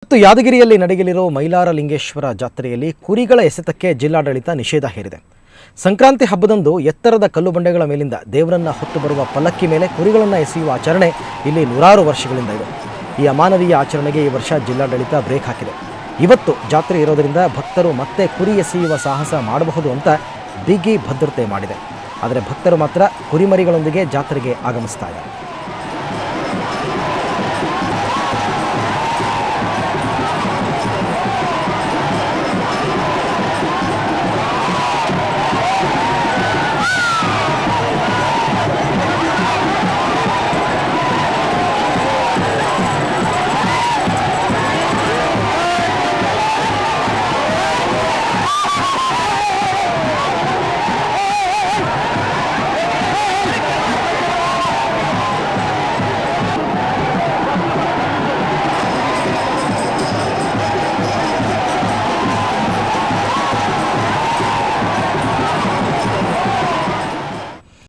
ಮತ್ತು ಯಾದಗಿರಿಯಲ್ಲಿ ನಡೆಯಲಿರೋ ಮೈಲಾರಲಿಂಗೇಶ್ವರ ಜಾತ್ರೆಯಲ್ಲಿ ಕುರಿಗಳ ಎಸೆತಕ್ಕೆ ಜಿಲ್ಲಾಡಳಿತ ನಿಷೇಧ ಹೇರಿದೆ. ಸಂಕ್ರಾಂತಿ ಹಬ್ಬದಂದು ಎತ್ತರದ ಕಲ್ಲು ಬಂಡೆಗಳ ಮೇಲಿಂದ ದೇವರನ್ನ ಹೊತ್ತು ಬರುವ ಪಲ್ಲಕ್ಕಿ ಮೇಲೆ ಕುರಿಗಳನ್ನು ಎಸೆಯುವ ಆಚರಣೆ ಇಲ್ಲಿ ನೂರಾರು ವರ್ಷಗಳಿಂದ ಇದೆ. ಈ ಅಮಾನವೀಯ ಆಚರಣೆಗೆ ಈ ವರ್ಷ ಜಿಲ್ಲಾಡಳಿತ ಬ್ರೇಕ್ ಹಾಕಿದೆ. ಇವತ್ತು ಜಾತ್ರೆ ಇರೋದರಿಂದ ಭಕ್ತರು ಮತ್ತೆ ಕುರಿ ಎಸೆಯುವ ಸಾಹಸ ಮಾಡಬಹುದು ಅಂತ ಬಿಗಿ ಭದ್ರತೆ ಮಾಡಿದೆ. ಆದರೆ ಭಕ್ತರು ಮಾತ್ರ ಕುರಿಮರಿಗಳೊಂದಿಗೆ ಜಾತ್ರೆಗೆ ಆಗಮಿಸ್ತಾ ಇದ್ದಾರೆ.